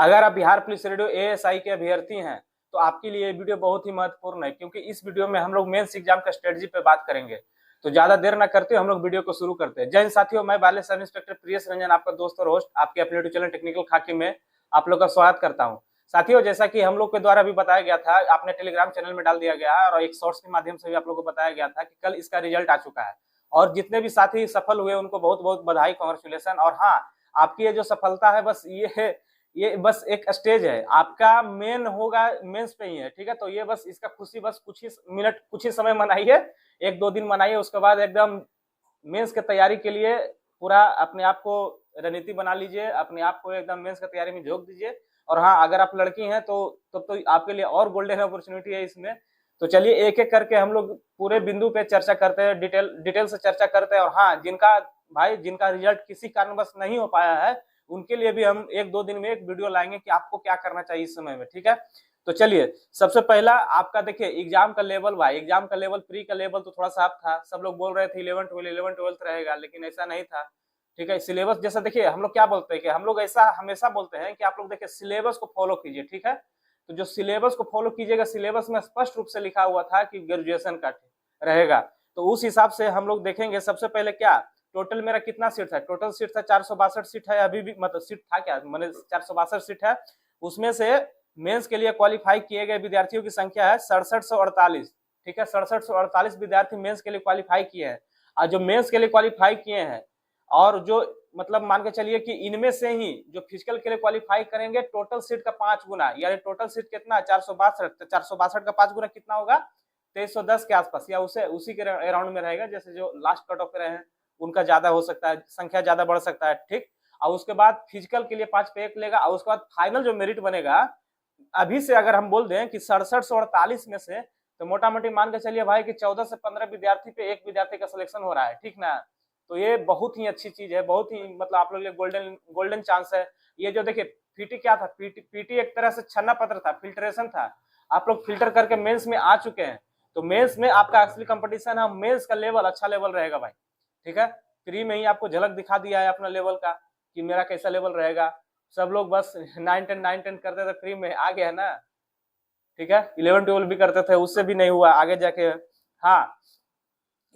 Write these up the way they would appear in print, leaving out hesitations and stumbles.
अगर आप Bihar police radio ASI के अभ्यर्थी हैं तो आपके लिए ये वीडियो बहुत ही महत्वपूर्ण है, क्योंकि इस वीडियो में हम लोग मेंस एग्जाम का स्ट्रेटजी पे बात करेंगे। तो ज्यादा देर ना करते हम लोग वीडियो को शुरू करते हैं। जय हिंद साथियों, मैं बाले सब इंस्पेक्टर प्रियस रंजन, आपका दोस्त और होस्ट, आपके अपने यूट्यूब चैनल टेक्निकल खाकी में आप लोग का स्वागत करता हूँ। साथियों, जैसा कि हम लोग के द्वारा भी बताया गया था, आपने टेलीग्राम चैनल में डाल दिया गया है और एक शॉर्ट्स के माध्यम से भी आप लोग को बताया गया था कि कल इसका रिजल्ट आ चुका है और जितने भी साथी सफल हुए उनको बहुत बहुत बधाई, कांग्रेचुलेशन। और हाँ, आपकी ये जो सफलता है बस ये बस एक स्टेज है, आपका मेन होगा मेंस पे ही है, ठीक है। तो ये बस इसका खुशी बस कुछ ही मिनट, कुछ ही समय मनाइए, 1-2 दिन मनाइए, उसके बाद एकदम मेंस की तैयारी के लिए पूरा अपने आप को रणनीति बना लीजिए, अपने आप को एकदम मेंस की तैयारी में झोंक दीजिए। और हाँ, अगर आप लड़की हैं तो आपके लिए और गोल्डन अपॉर्चुनिटी है इसमें। तो चलिए एक एक करके हम लोग पूरे बिंदु पे चर्चा करते हैं, डिटेल से चर्चा करते हैं। और हाँ, जिनका रिजल्ट किसी कारणवश नहीं हो पाया है उनके लिए भी हम 1-2 दिन में एक वीडियो लाएंगे कि आपको क्या करना चाहिए इस समय में, ठीक है। तो चलिए, सबसे पहला आपका देखिए एग्जाम का लेवल, भाई एग्जाम का लेवल, प्री का लेवल तो थोड़ा सा आप था, सब लोग बोल रहे थे 11-12 रहेगा, लेकिन ऐसा नहीं था, ठीक है। सिलेबस जैसा देखिए, हम लोग क्या बोलते हैं कि हम लोग ऐसा हमेशा बोलते हैं कि आप लोग देखिए सिलेबस को फॉलो कीजिए, ठीक है। तो जो सिलेबस को फॉलो कीजिएगा, सिलेबस में स्पष्ट रूप से लिखा हुआ था कि ग्रेजुएशन का रहेगा, तो उस हिसाब से हम लोग देखेंगे। सबसे पहले क्या टोटल मेरा कितना सीट था, टोटल सीट था 462 सीट है, अभी भी मतलब सीट था क्या, मैंने 462 सीट है। उसमें से मेंस के लिए क्वालिफाई किए गए विद्यार्थियों की संख्या है 6748, ठीक है। 6748 विद्यार्थी मेंस के लिए क्वालिफाई किए हैं। और जो मेंस के लिए क्वालिफाई किए हैं और जो मतलब मान के चलिए कि इनमें से ही जो फिजिकल के लिए क्वालिफाई करेंगे, टोटल सीट का 5 गुना, यानी टोटल सीट कितना 462, 462 का 5 गुना कितना होगा 2310 के आसपास, या उसी के अराउंड में रहेगा। जैसे जो लास्ट कट ऑफ पे रहे हैं उनका ज्यादा हो सकता है, संख्या ज्यादा बढ़ सकता है, ठीक। और उसके बाद फिजिकल के लिए 5 पे 1 लेगा, और उसके बाद फाइनल जो मेरिट बनेगा, अभी से अगर हम बोल दें कि 6748 में से, तो मोटा मोटी मान के चलिए भाई कि 14 से 15 विद्यार्थी पे एक विद्यार्थी का सिलेक्शन हो रहा है, ठीक ना। तो ये बहुत ही अच्छी चीज है, बहुत ही मतलब आप लोग गोल्डन गोल्डन चांस है। ये जो देखिए पीटी क्या था, पीटी एक तरह से छन्ना पत्र था, फिल्ट्रेशन था, आप लोग फिल्टर करके मेंस में आ चुके हैं। तो मेंस में आपका असली कंपटीशन है, मेंस का लेवल अच्छा लेवल रहेगा भाई, ठीक है। प्री में ही आपको झलक दिखा दिया है अपना लेवल का कि मेरा कैसा लेवल रहेगा। सब लोग बस 9-10 करते थे, प्री में आ गया ना, ठीक है। 11-12 भी करते थे, उससे भी नहीं हुआ आगे जाके। हाँ,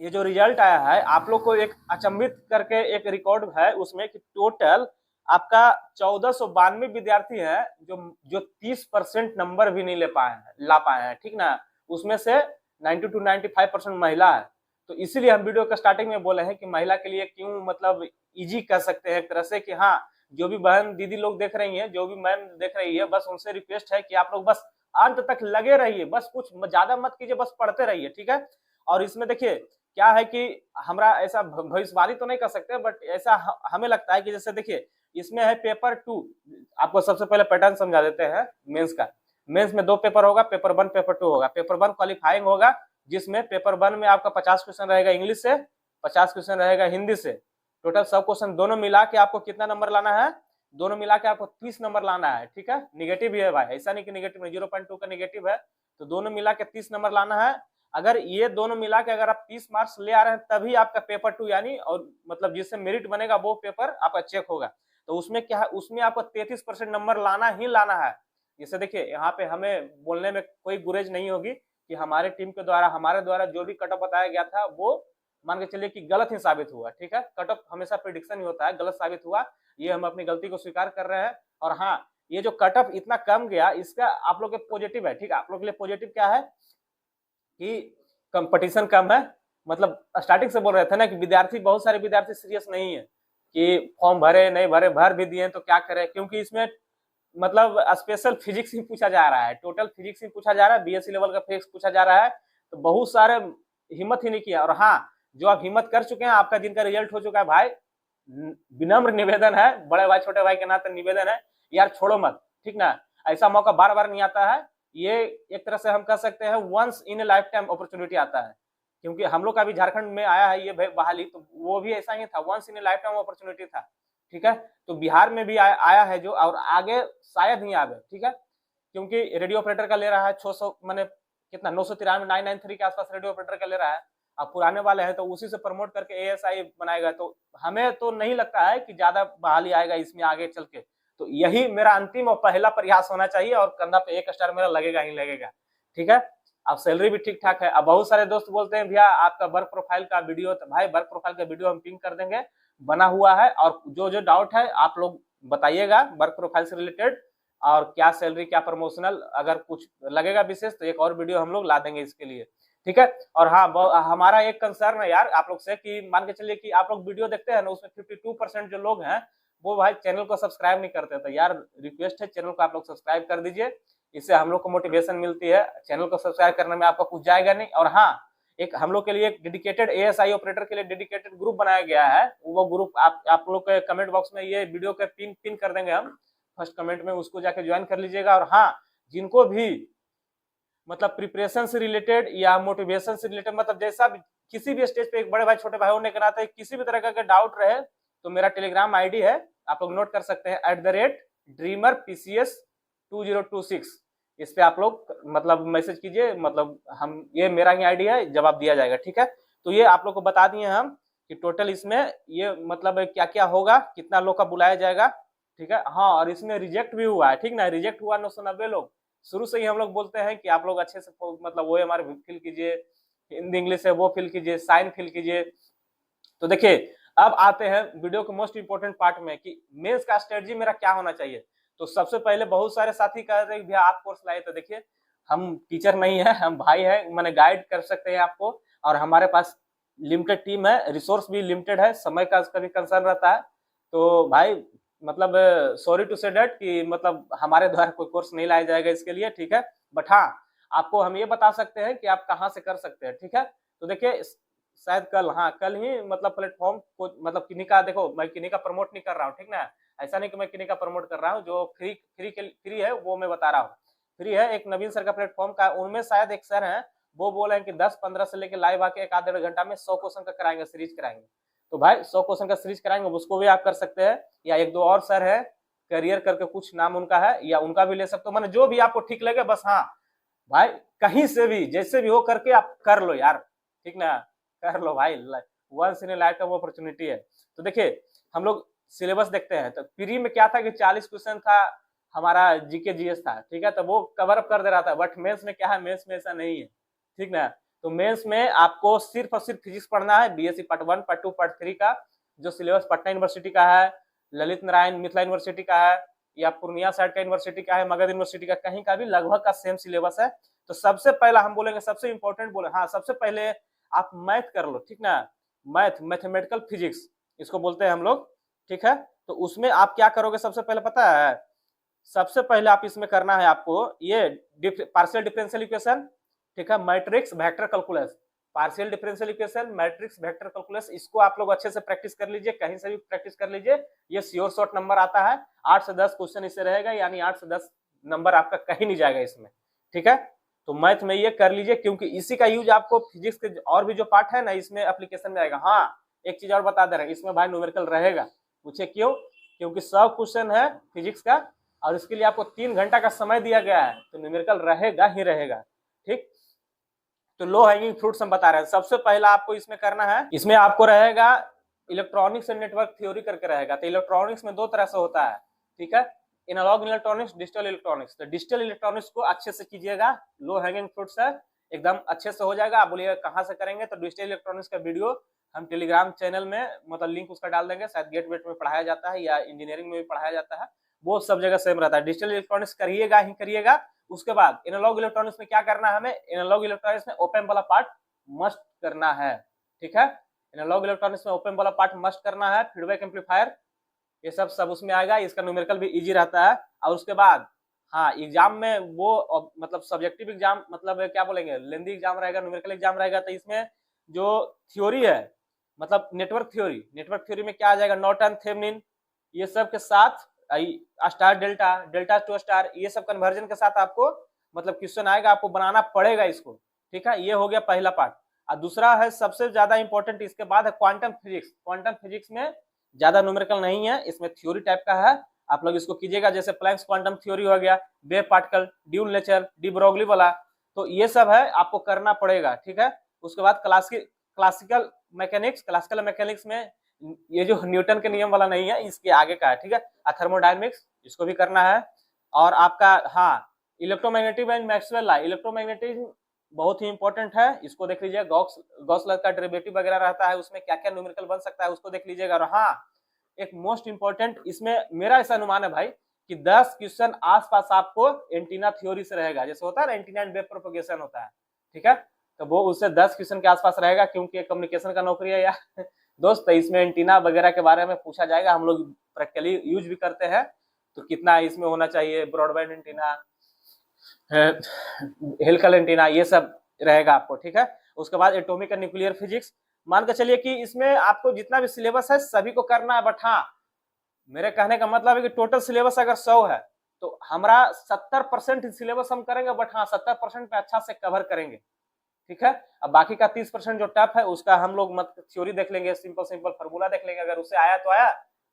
ये जो रिजल्ट आया है आप लोग को एक अचंभित करके एक रिकॉर्ड है उसमें कि टोटल आपका 1492 विद्यार्थी है जो 30% नंबर भी नहीं ला पाए हैं, ठीक ना। उसमें से 90-95% महिला है। तो इसीलिए हम वीडियो के स्टार्टिंग में बोले हैं कि महिला के लिए क्यों मतलब इजी कर सकते हैं एक तरह से, कि हाँ, जो भी बहन दीदी लोग देख रही हैं, जो भी मैम देख रही है, बस उनसे रिक्वेस्ट है कि आप लोग बस अंत तक लगे रहिए, बस कुछ ज्यादा मत कीजिए, बस पढ़ते रहिए, ठीक है। और इसमें देखिए क्या है कि हमरा ऐसा भविष्यवाणी तो नहीं कर सकते, बट ऐसा हमें लगता है कि जैसे देखिए इसमें है पेपर 2, आपको सबसे पहले पैटर्न समझा देते हैं मेंस का। मेंस में 2 पेपर होगा, पेपर 1 पेपर 2 होगा। पेपर 1 क्वालिफाइंग होगा, जिसमें पेपर 1 में आपका 50 क्वेश्चन रहेगा इंग्लिश से, 50 क्वेश्चन रहेगा हिंदी से। टोटल सब क्वेश्चन दोनों मिला के आपको कितना नंबर लाना है, दोनों मिला के आपको 30 नंबर लाना है, ठीक है। निगेटिव भी है भाई, ऐसा नहीं कि निगेटिव नहीं, 0.2 का निगेटिव है, तो दोनों मिला के 30 नंबर लाना है। अगर ये दोनों मिला के अगर आप 30 मार्क्स ले आ रहे हैं तभी आपका पेपर 2 यानी और मतलब जिससे मेरिट बनेगा वो पेपर आपका चेक होगा। तो उसमें क्या है, उसमें आपको 33% नंबर लाना ही लाना है। जैसे देखिए यहाँ पे हमें बोलने में कोई गुरेज नहीं होगी कि हमारे टीम के द्वारा, हमारे द्वारा जो भी कट ऑफ बताया गया था वो मान के चलिए कि गलत ही साबित हुआ, ठीक है। कट ऑफ हमेशा प्रिडिक्शन ही होता है, गलत साबित हुआ, ये हम अपनी गलती को स्वीकार कर रहे हैं। और हाँ, ये जो कट ऑफ इतना कम गया, इसका आप लोग के पॉजिटिव है, ठीक है। आप लोग के लिए पॉजिटिव क्या है कि कंपटीशन कम है। मतलब स्टार्टिंग से बोल रहे थे ना कि विद्यार्थी, बहुत सारे विद्यार्थी सीरियस नहीं है कि फॉर्म भरे नहीं भरे, भर भी दिए तो क्या करें, क्योंकि इसमें मतलब स्पेशल फिजिक्स ही पूछा जा रहा है, टोटल फिजिक्स ही पूछा जा रहा है, बीएससी लेवल का फिजिक्स पूछा जा रहा है। तो बहुत सारे हिम्मत ही नहीं किया। और हाँ, जो आप हिम्मत कर चुके हैं, आपका जिनका रिजल्ट हो चुका है भाई, विनम्र निवेदन है, बड़े भाई छोटे भाई के नाते निवेदन है, यार छोड़ो मत, ठीक ना। ऐसा मौका बार बार नहीं आता है, ये एक तरह से हम कह सकते हैं once in a lifetime opportunity आता है। क्योंकि हम लोग का भी झारखंड में आया है ये बहाली, तो वो भी ऐसा ही था, once in a lifetime opportunity था, ठीक है। तो बिहार में भी आया है जो, और आगे शायद ही आवे, ठीक है। क्योंकि रेडियो ऑपरेटर का ले रहा है 600 मैंने कितना 993 993 के आसपास रेडियो ऑपरेटर का ले रहा है। अब पुराने वाले हैं तो उसी से प्रमोट करके एएसआई बनाएगा। तो हमें तो नहीं लगता है कि ज्यादा बहाली आएगा इसमें आगे चल के, तो यही मेरा अंतिम और पहला प्रयास होना चाहिए और कंधा पे 1 स्टार मेरा लगेगा ही लगेगा। ठीक है, अब सैलरी भी ठीक ठाक है। अब बहुत सारे दोस्त बोलते हैं भैया आपका वर्क प्रोफाइल का वीडियो, तो भाई वर्क प्रोफाइल का वीडियो हम पिन कर देंगे, बना हुआ है, और जो जो डाउट है आप लोग बताइएगा वर्क प्रोफाइल से रिलेटेड, और क्या सैलरी क्या प्रमोशनल, अगर कुछ लगेगा विशेष तो एक और वीडियो हम लोग ला देंगे इसके लिए। ठीक है, और हाँ हमारा एक कंसर्न है यार आप लोग से कि मान के चलिए कि आप लोग वीडियो देखते हैं ना, उसमें 52% जो लोग हैं वो भाई चैनल को सब्सक्राइब नहीं करते। तो यार रिक्वेस्ट है चैनल को आप लोग सब्सक्राइब कर दीजिए, इससे हम लोग को मोटिवेशन मिलती है। चैनल को सब्सक्राइब करने में आपका कुछ जाएगा नहीं। और हाँ, एक हम लोग के लिए एक डेडिकेटेड एएसआई ऑपरेटर के लिए डेडिकेटेड ग्रुप बनाया गया है, वो ग्रुप आप लोग के कमेंट बॉक्स में ये वीडियो के पिन कर देंगे हम फर्स्ट कमेंट में, उसको जाके ज्वाइन कर लीजिएगा। और हाँ, जिनको भी मतलब प्रिपरेशन से रिलेटेड या मोटिवेशन से रिलेटेड, मतलब जैसा भी किसी भी स्टेज पे एक बड़े भाई छोटे भाई होने के नाते किसी भी तरह का डाउट रहे तो मेरा टेलीग्राम आईडी है, आप लोग नोट कर सकते हैं, @dreamerpcs2026। इस पे आप लोग मतलब मैसेज कीजिए, मतलब हम ये मेरा ही आईडी है, जवाब दिया जाएगा। ठीक है, तो ये आप लोग को बता दिए हम कि टोटल इसमें ये मतलब क्या क्या होगा, कितना लोग का बुलाया जाएगा। ठीक है, हाँ, और इसमें रिजेक्ट भी हुआ है, ठीक ना, रिजेक्ट हुआ 990 लोग। शुरू से ही हम लोग बोलते हैं कि आप लोग अच्छे से मतलब वो हमारे फिल कीजिए, हिंदी इंग्लिश है वो फिल कीजिए, साइन फिल कीजिए। तो देखिए अब आते हैं वीडियो के मोस्ट इंपोर्टेंट पार्ट में कि मेंस का स्ट्रेटजी मेरा क्या होना चाहिए। तो सबसे पहले बहुत सारे साथी कह रहे हैं भैया आप कोर्स लाए, तो देखिए हम टीचर नहीं है, हम भाई है, मैंने गाइड कर सकते हैं आपको, और हमारे पास लिमिटेड टीम है, रिसोर्स भी लिमिटेड है, समय का भी कंसर्न रहता है। तो भाई मतलब सॉरी टू से डेट कि मतलब हमारे द्वारा कोई कोर्स नहीं लाया जाएगा इसके लिए। ठीक है, बट हाँ आपको हम ये बता सकते हैं कि आप कहाँ से कर सकते हैं। ठीक है, तो देखिए शायद कल, हाँ कल ही मतलब प्लेटफॉर्म को मतलब किन्हीं का, देखो मैं किन्हीं का प्रमोट नहीं कर रहा हूँ, ठीक ना, ऐसा नहीं कि मैं किन्हीं का प्रमोट कर रहा हूँ, जो फ्री है वो मैं बता रहा हूँ। फ्री है एक नवीन सर का प्लेटफॉर्म का, उनमें शायद एक सर है वो बोले हैं कि 10-15 से लेकर लाइव आके 1-1.5 घंटा में 100 क्वेश्चन का कराएंगे, सीरीज कराएंगे। तो भाई 100 क्वेश्चन का सीरीज कराएंगे, उसको भी आप कर सकते हैं। या एक दो और सर है करियर करके कुछ नाम उनका है, या उनका भी ले सकते हो, मैंने जो भी आपको ठीक लगे। बस हाँ भाई कहीं से भी जैसे भी हो करके आप कर लो यार, ठीक ना, कर लो भाई, वंस इन लाइफ का वो अपॉर्चुनिटी है। तो देखिए हम लोग सिलेबस देखते हैं, तो प्री में क्या था कि 40 क्वेश्चन था हमारा जीके जीएस था, ठीक है, तो वो कवर अप कर दे रहा था। बट मेंस में क्या है, मेंस में ऐसा नहीं है, ठीक ना। तो मेंस में आपको सिर्फ और सिर्फ फिजिक्स पढ़ना है, बीएससी पार्ट 1 पार्ट 2 पार्ट 3 का, जो सिलेबस पटना यूनिवर्सिटी का है, ललित नारायण मिथिला यूनिवर्सिटी का है, या पूर्णिया साइड का यूनिवर्सिटी का है, मगध यूनिवर्सिटी का, कहीं का भी लगभग का सेम सिलेबस है। तो सबसे पहला हम बोलेंगे, सबसे इंपॉर्टेंट बोले, हाँ सबसे पहले आप मैथ कर लो, ठीक ना, मैथमेटिकल फिजिक्स इसको बोलते हैं हम लोग। ठीक है, तो उसमें आप क्या करोगे सबसे पहले पता है, सबसे पहले आप इसमें करना है आपको ये पार्शियल डिफरेंशियल इक्वेशन, ठीक है, matrix vector calculus, partial differential equation, matrix vector calculus, इसको आप लोग अच्छे से प्रैक्टिस कर लीजिए, कहीं से भी प्रैक्टिस कर लीजिए, ये श्योर शॉर्ट नंबर आता है, 8 से 10 क्वेश्चन इससे रहेगा, यानी 8 से 10 नंबर आपका कहीं नहीं जाएगा इसमें। ठीक है, तो मैथ में ये कर लीजिए, क्योंकि इसी का यूज आपको फिजिक्स के और भी जो पार्ट है ना इसमें एप्लीकेशन में आएगा। हाँ एक चीज और बता दे रहे हैं, इसमें भाई न्यूमेरिकल रहेगा, पूछे क्यों, क्योंकि 100 क्वेश्चन है फिजिक्स का, और इसके लिए आपको 3 घंटा का समय दिया गया है, तो न्यूमेरिकल रहेगा ही रहेगा। ठीक, तो लो हैंगिंग फ्रूट्स हम बता रहे हैं। सबसे पहला आपको इसमें करना है, इसमें आपको रहेगा इलेक्ट्रॉनिक्स एंड नेटवर्क थ्योरी करके रहेगा। तो इलेक्ट्रॉनिक्स में 2 तरह से होता है, ठीक है, एनालॉग इलेक्ट्रॉनिक्स, डिजिटल इलेक्ट्रॉनिक्स। तो डिजिटल इलेक्ट्रॉनिक्स को अच्छे से कीजिएगा, लो हैंगिंग फ्रूट्स है, एकदम अच्छे से हो जाएगा। आप बोलिएगा कहाँ से करेंगे, तो डिजिटल इलेक्ट्रॉनिक्स का वीडियो हम टेलीग्राम चैनल में मतलब लिंक उसका डाल देंगे, शायद गेट वेट में पढ़ाया जाता है या इंजीनियरिंग में भी पढ़ाया जाता है, वो सब जगह सेम रहता है। डिजिटल इलेक्ट्रॉनिक्स करिएगा ही करिएगा। उसके बाद एनालॉग इलेक्ट्रॉनिक्स में क्या करना है, हमें एनालॉग इलेक्ट्रॉनिक्स में ओपन वाला पार्ट मस्ट करना है। ठीक है, एनालॉग इलेक्ट्रॉनिक्स में ओपन वाला पार्ट मस्ट करना है, फीडबैक एम्पलीफायर ये सब उसमें आएगा, इसका न्यूमेरिकल भी इजी रहता है। और उसके बाद हाँ एग्जाम में वो मतलब सब्जेक्टिव एग्जाम मतलब क्या बोलेंगे, लेंदी एग्जाम रहेगा, न्यूमेरिकल एग्जाम रहेगा। तो इसमें जो थ्योरी है मतलब नेटवर्क थ्योरी में क्या आ जाएगा, नॉर्टन, थेवेनिन, ये सब के साथ star delta, delta two star, ये सब कन्वर्जन के साथ आपको मतलब क्वेश्चन आएगा, आपको बनाना पड़ेगा इसको। ठीक है, ये हो गया पहला पार्ट। और दूसरा है सबसे ज्यादा इंपॉर्टेंट, इसके बाद है क्वांटम फिजिक्स। क्वांटम फिजिक्स में ज्यादा न्यूमेरिकल नहीं है, इसमें थ्योरी टाइप का है, आप लोग इसको कीजिएगा। जैसे प्लैंक्स क्वांटम थ्योरी हो गया, wave particle, dual nature, de Broglie वाला, तो ये सब है आपको करना पड़ेगा। ठीक है, उसके बाद क्लासिकल मैकेनिक्स में ये जो न्यूटन के नियम वाला नहीं है, इसके आगे का है, ठीक है। थर्मोडायनेमिक्स इसको भी करना है। और आपका हाँ, electromagnetic and Maxwell law, electromagnetism बहुत ही इंपॉर्टेंट है, इसको देख लीजिए। गॉस लॉ का डेरिवेटिव वगैरह रहता है, उसमें क्या क्या न्यूमेरिकल बन सकता है उसको देख लीजिएगा। और हाँ, एक मोस्ट इंपॉर्टेंट, इसमें मेरा ऐसा अनुमान है भाई कि 10 क्वेश्चन आसपास आपको एंटीना थ्योरी से रहेगा, जैसे होता है ना एंटीना एंड वेव प्रोपगेशन होता है, ठीक है। तो वो उससे 10 क्वेश्चन के आसपास रहेगा, क्योंकि कम्युनिकेशन का नौकरी है यार दोस्त। इसमें एंटीना वगैरह के बारे में पूछा जाएगा, हम लोग प्रैक्टिकली यूज भी करते हैं। तो कितना इसमें होना चाहिए, ब्रॉडबैंड एंटीना, हेलिकल एंटीना, ये सब रहेगा आपको, ठीक है। उसके बाद एटॉमिक एंड न्यूक्लियर फिजिक्स। मान के चलिए कि इसमें आपको जितना भी सिलेबस है सभी को करना है, बट हाँ, मेरे कहने का मतलब है कि टोटल सिलेबस अगर 100 है तो हमारा 70% सिलेबस हम करेंगे, बट हाँ 70% पे अच्छा से कवर करेंगे, ठीक है। अब बाकी का 30% जो टफ है उसका हम लोग मत थ्योरी देख लेंगे, सिंपल सिंपल फार्मूला देख लेंगे, अगर उससे आया तो आया,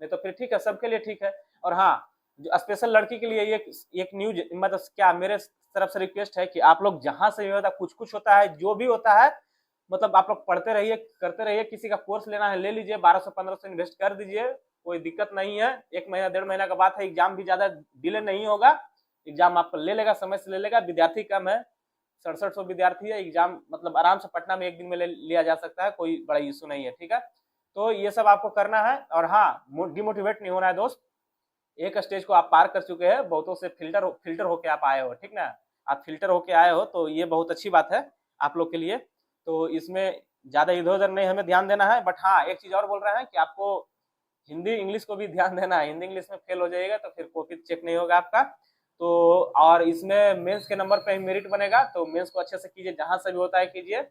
नहीं तो फिर ठीक है, सबके लिए ठीक है। और हाँ, जो स्पेशल लड़की के लिए एक न्यूज, मतलब क्या मेरे तरफ से रिक्वेस्ट है कि आप लोग जहां से भी होता है, कुछ कुछ होता है, जो भी होता है, मतलब आप लोग पढ़ते रहिए, करते रहिए। किसी का कोर्स लेना है ले लीजिए, 1200-1500 इन्वेस्ट कर दीजिए, कोई दिक्कत नहीं है। 1 महीना 1.5 महीना का बात है, एग्जाम भी ज्यादा डिले नहीं होगा, एग्जाम आपको ले लेगा, समय से ले लेगा। विद्यार्थी कम है, 6700 विद्यार्थी है, एग्जाम मतलब आराम से पटना में 1 दिन में लिया जा सकता है, कोई बड़ा इशू नहीं है, ठीक है। तो ये सब आपको करना है। और हाँ, डिमोटिवेट नहीं होना है दोस्त। एक स्टेज को आप पार कर चुके हैं, बहुतों से फिल्टर होके आप आए हो, ठीक ना। आप फिल्टर होके आए हो, तो ये बहुत अच्छी बात है आप लोग के लिए। तो इसमें ज्यादा इधर उधर नहीं हमें ध्यान देना है। बट हाँ, एक चीज और बोल रहे हैं कि आपको हिंदी इंग्लिश को भी ध्यान देना है। हिंदी इंग्लिश में फेल हो जाएगा तो फिर कॉपी चेक नहीं होगा आपका। तो और इसमें मेंस के नंबर पे मेरिट बनेगा, तो मेंस को अच्छे से कीजिए, जहां से भी होता है कीजिए,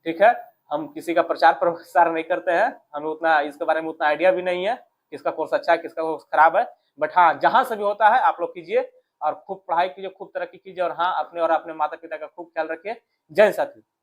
ठीक है। हम किसी का प्रचार प्रसार नहीं करते हैं, हमें उतना इसके बारे में उतना आइडिया भी नहीं है, किसका कोर्स अच्छा है किसका कोर्स खराब है। बट हाँ, जहां से भी होता है आप लोग कीजिए, और खूब पढ़ाई कीजिए, खूब तरक्की कीजिए। और हाँ, अपने और अपने माता पिता का खूब ख्याल रखिए। जय साथी।